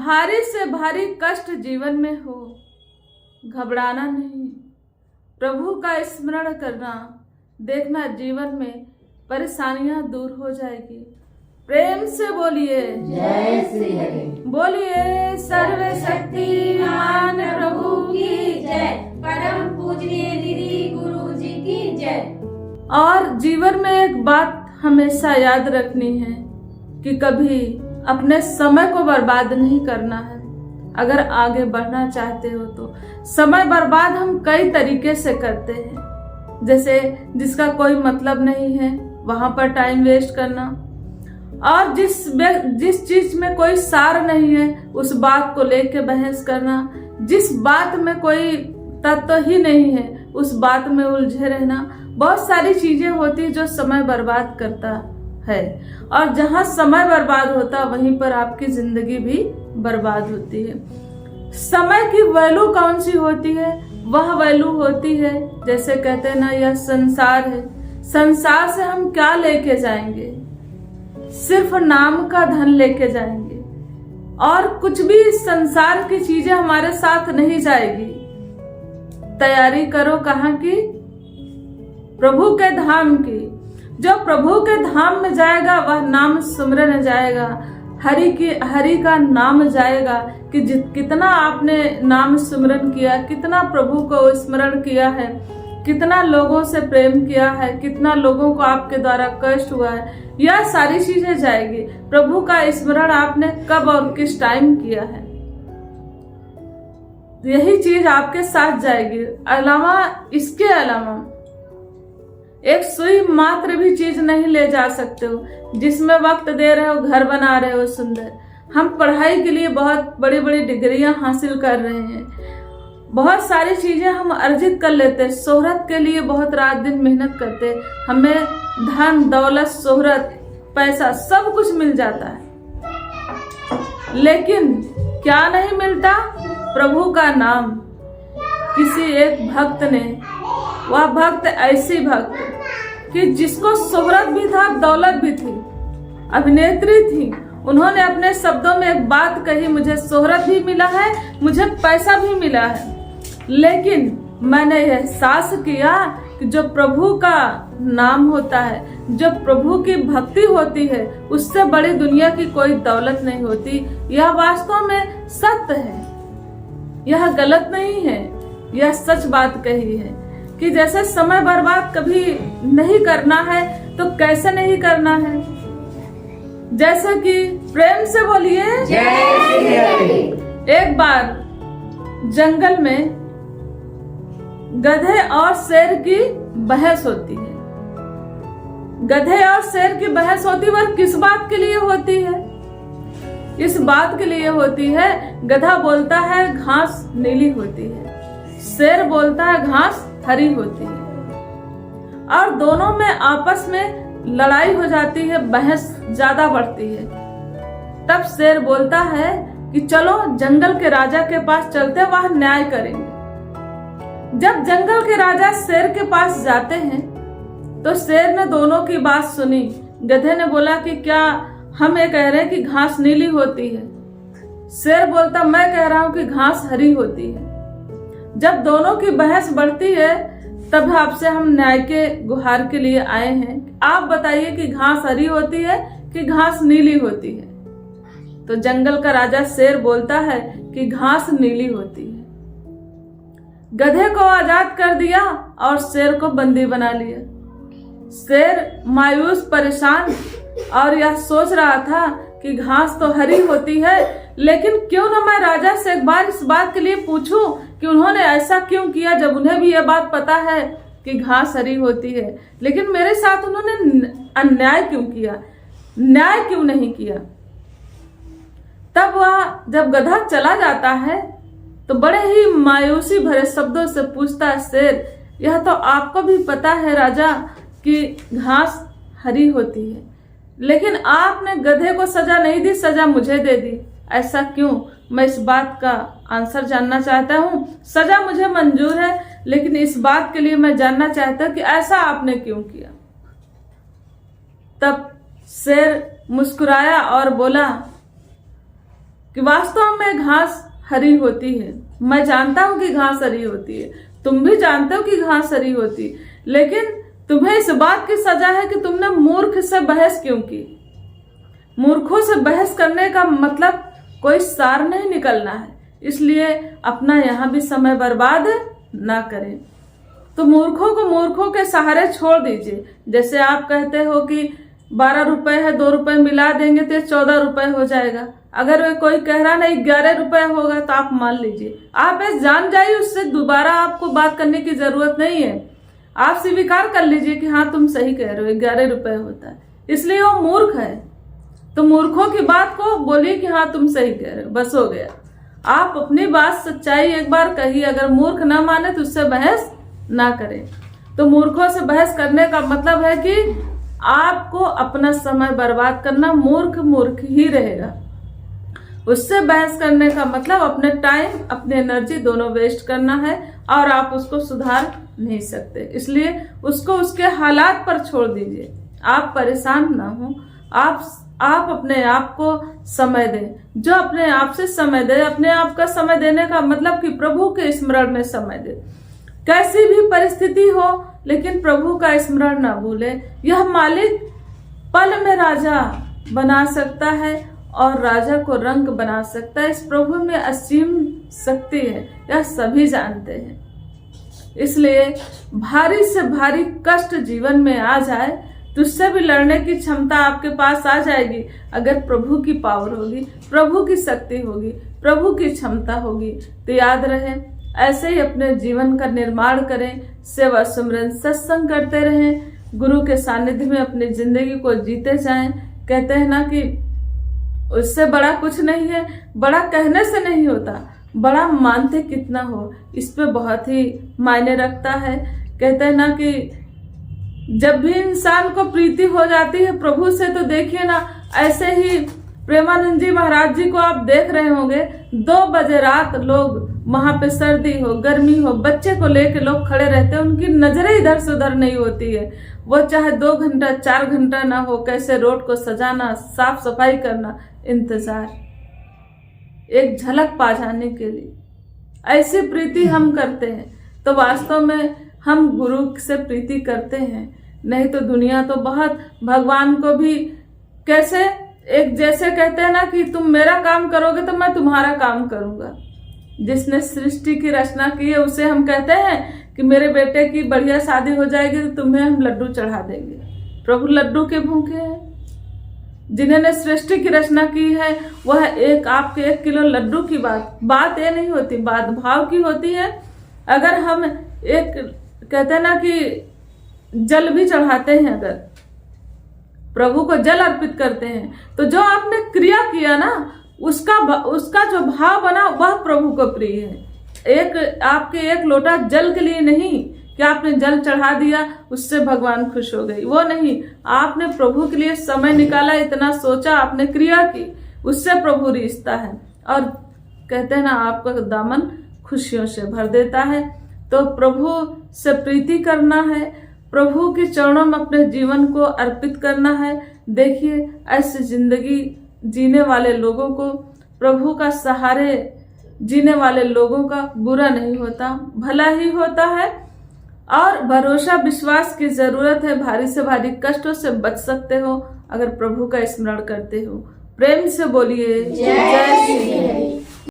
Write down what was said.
भारी से भारी कष्ट जीवन में हो, घबराना नहीं, प्रभु का स्मरण करना, देखना जीवन में परेशानियां दूर हो जाएगी। प्रेम से बोलिए जय श्री हरि। बोलिए सर्वशक्तिमान प्रभु की जय। परम पूजनीय दीदी गुरु जी की जय। और जीवन में एक बात हमेशा याद रखनी है कि कभी अपने समय को बर्बाद नहीं करना है। अगर आगे बढ़ना चाहते हो तो समय बर्बाद हम कई तरीके से करते हैं, जैसे जिसका कोई मतलब नहीं है वहां पर टाइम वेस्ट करना, और जिस चीज में कोई सार नहीं है उस बात को लेके बहस करना, जिस बात में कोई तत्व ही नहीं है उस बात में उलझे रहना। बहुत सारी चीजें होती है जो समय बर्बाद करता है, और जहां समय बर्बाद होता वहीं पर आपकी जिंदगी भी बर्बाद होती है। समय की वैल्यू कौन सी होती है? वह वैल्यू होती है, जैसे कहते हैं ना, यह संसार है, संसार से हम क्या लेके जाएंगे? सिर्फ नाम का धन लेके जाएंगे, और कुछ भी संसार की चीजें हमारे साथ नहीं जाएगी। तैयारी करो कहाँ की? प्रभु के धाम की। जो प्रभु के धाम में जाएगा वह नाम सुमरन जाएगा, हरि का नाम जाएगा कि कितना आपने नाम सुमरन किया, कितना प्रभु को स्मरण किया है, कितना लोगों से प्रेम किया है, कितना लोगों को आपके द्वारा कष्ट हुआ है, यह सारी चीजें जाएगी। प्रभु का स्मरण आपने कब और किस टाइम किया है, यही चीज आपके साथ जाएगी। इसके अलावा एक सुई मात्र भी चीज नहीं ले जा सकते हो, जिसमें वक्त दे रहे हो, घर बना रहे हो सुंदर। हम पढ़ाई के लिए बहुत बड़ी बड़ी डिग्रियां हासिल कर रहे हैं, बहुत सारी चीजें हम अर्जित कर लेते हैं, शोहरत के लिए बहुत रात दिन मेहनत करते हैं, हमें धन दौलत शोहरत पैसा सब कुछ मिल जाता है, लेकिन क्या नहीं मिलता? प्रभु का नाम। किसी एक भक्त ने, वह भक्त ऐसी भक्त कि जिसको शोहरत भी था, दौलत भी थी, अभिनेत्री थी, उन्होंने अपने शब्दों में एक बात कही, मुझे शोहरत भी मिला है, मुझे पैसा भी मिला है, लेकिन मैंने एहसास किया कि जो प्रभु का नाम होता है, जो प्रभु की भक्ति होती है, उससे बड़ी दुनिया की कोई दौलत नहीं होती। यह वास्तव में सत्य है, यह गलत नहीं है, यह सच बात कही है कि जैसे समय बर्बाद कभी नहीं करना है तो कैसे नहीं करना है। जैसे कि प्रेम से बोलिए जय श्री हरि। एक बार जंगल में गधे और शेर की बहस होती है। गधे और शेर की बहस होती है, वह किस बात के लिए होती है? इस बात के लिए होती है, गधा बोलता है घास नीली होती है, शेर बोलता है घास हरी होती है, और दोनों में आपस में लड़ाई हो जाती है, बहस ज्यादा बढ़ती है। तब शेर बोलता है कि चलो जंगल के राजा के पास चलते, वह न्याय करेंगे। जब जंगल के राजा शेर के पास जाते हैं तो शेर ने दोनों की बात सुनी। गधे ने बोला कि क्या हम ये कह रहे हैं कि घास नीली होती है? शेर बोलता मैं कह रहा हूं कि घास हरी होती है। जब दोनों की बहस बढ़ती है तब आपसे हम न्याय के गुहार के लिए आए हैं, आप बताइए कि घास हरी होती है कि घास नीली होती है? तो जंगल का राजा शेर बोलता है कि घास नीली होती है। गधे को आजाद कर दिया और शेर को बंदी बना लिया। शेर मायूस परेशान और यह सोच रहा था कि घास तो हरी होती है, लेकिन क्यों ना मैं राजा से एक बार इस बात के लिए पूछूं कि उन्होंने ऐसा क्यों किया, जब उन्हें भी यह बात पता है कि घास हरी होती है, लेकिन मेरे साथ उन्होंने अन्याय क्यों किया, न्याय क्यों नहीं किया। तब वह जब गधा चला जाता है तो बड़े ही मायूसी भरे शब्दों से पूछता है शेर, यह तो आपको भी पता है राजा कि घास हरी होती है, लेकिन आपने गधे को सजा नहीं दी, सजा मुझे दे दी, ऐसा क्यों? मैं इस बात का आंसर जानना चाहता हूँ। सजा मुझे मंजूर है, लेकिन इस बात के लिए मैं जानना चाहता हूँ कि ऐसा आपने क्यों किया। तब शेर मुस्कुराया और बोला कि वास्तव में घास हरी होती है। मैं जानता हूं कि घास हरी होती है, तुम भी जानते हो कि घास हरी होती है, लेकिन तुम्हें इस बात की सजा है कि तुमने मूर्ख से बहस क्यों की। मूर्खों से बहस करने का मतलब कोई सार नहीं निकलना है, इसलिए अपना यहाँ भी समय बर्बाद ना करें। तो मूर्खों को मूर्खों के सहारे छोड़ दीजिए। जैसे आप कहते हो कि 12 रुपए है, 2 रुपए मिला देंगे तो 14 रुपए हो जाएगा। अगर वे कोई कह रहा नहीं 11 रुपए होगा तो आप मान लीजिए, आप ऐसे जान जाइए, उससे दोबारा आपको बात करने की जरूरत नहीं है। आप स्वीकार कर लीजिए कि हाँ तुम सही कह रहे हो, 11 रुपए होता है, इसलिए वो मूर्ख है। तो मूर्खों की बात को बोलिए कि हाँ तुम सही कह रहे हो, बस हो गया। आप अपनी बात सच्चाई एक बार कहिए, अगर मूर्ख ना माने तो उससे बहस ना करें। तो मूर्खों से बहस करने का मतलब है कि आपको अपना समय बर्बाद करना, मूर्ख मूर्ख ही रहेगा। उससे बहस करने का मतलब अपने टाइम, अपने एनर्जी दोनों वेस्ट करना है और आप उसको सुधार नहीं सकते। इसलिए उसको उसके हालात पर छोड़ दीजिए। आप परेशान ना हो, आप अपने आप को समय दें। जो अपने आप से समय दे, अपने आप का समय देने का मतलब कि प्रभु के स्मरण में समय दे। कैसी भी परिस्थिति हो लेकिन प्रभु का स्मरण ना भूले। यह मालिक पल में राजा बना सकता है और राजा को रंग बना सकता है। इस प्रभु में असीम शक्ति है, यह सभी जानते हैं। इसलिए भारी से भारी कष्ट जीवन में आ जाए तो उससे भी लड़ने की क्षमता आपके पास आ जाएगी, अगर प्रभु की पावर होगी, प्रभु की शक्ति होगी, प्रभु की क्षमता होगी। तो याद रहे, ऐसे ही अपने जीवन का निर्माण करें, सेवा सुमरन सत्संग करते रहें, गुरु के सानिध्य में अपनी जिंदगी को जीते जाएं। कहते हैं ना कि उससे बड़ा कुछ नहीं है, बड़ा कहने से नहीं होता, बड़ा मानते कितना हो, इस पे बहुत ही मायने रखता है। कहते हैं ना कि जब भी इंसान को प्रीति हो जाती है प्रभु से, तो देखिए ना, ऐसे ही प्रेमानंद जी महाराज जी को आप देख रहे होंगे, 2 बजे रात लोग वहां पे, सर्दी हो गर्मी हो, बच्चे को लेके लोग खड़े रहते हैं, उनकी नजरें इधर से उधर नहीं होती है। वो चाहे 2 घंटा 4 घंटा ना हो, कैसे रोड को सजाना, साफ सफाई करना, इंतजार, एक झलक पा जाने के लिए। ऐसी प्रीति हम करते हैं तो वास्तव में हम गुरु से प्रीति करते हैं। नहीं तो दुनिया तो बहुत भगवान को भी कैसे, एक जैसे कहते हैं ना कि तुम मेरा काम करोगे तो मैं तुम्हारा काम करूंगा। जिसने सृष्टि की रचना की है उसे हम कहते हैं कि मेरे बेटे की बढ़िया शादी हो जाएगी तो तुम्हें हम लड्डू चढ़ा देंगे। प्रभु लड्डू के भूखे हैं। जिन्होंने सृष्टि की रचना की है वह आपके 1 किलो लड्डू की बात ये नहीं होती, बात भाव की होती है। अगर हम एक कहते हैं ना कि जल भी चढ़ाते हैं, अगर प्रभु को जल अर्पित करते हैं, तो जो आपने क्रिया किया ना, उसका जो भाव बना वह प्रभु को प्रिय है। आपके 1 लोटा जल के लिए नहीं कि आपने जल चढ़ा दिया उससे भगवान खुश हो गई, वो नहीं। आपने प्रभु के लिए समय निकाला, इतना सोचा, आपने क्रिया की, उससे प्रभु रिश्ता है। और कहते हैं ना, आपका दामन खुशियों से भर देता है। तो प्रभु से प्रीति करना है, प्रभु के चरणों में अपने जीवन को अर्पित करना है। देखिए, ऐसी जिंदगी जीने वाले लोगों को, प्रभु का सहारे जीने वाले लोगों का बुरा नहीं होता, भला ही होता है। और भरोसा विश्वास की जरूरत है। भारी से भारी कष्टों से बच सकते हो अगर प्रभु का स्मरण करते हो। प्रेम से बोलिए जय श्री हरि।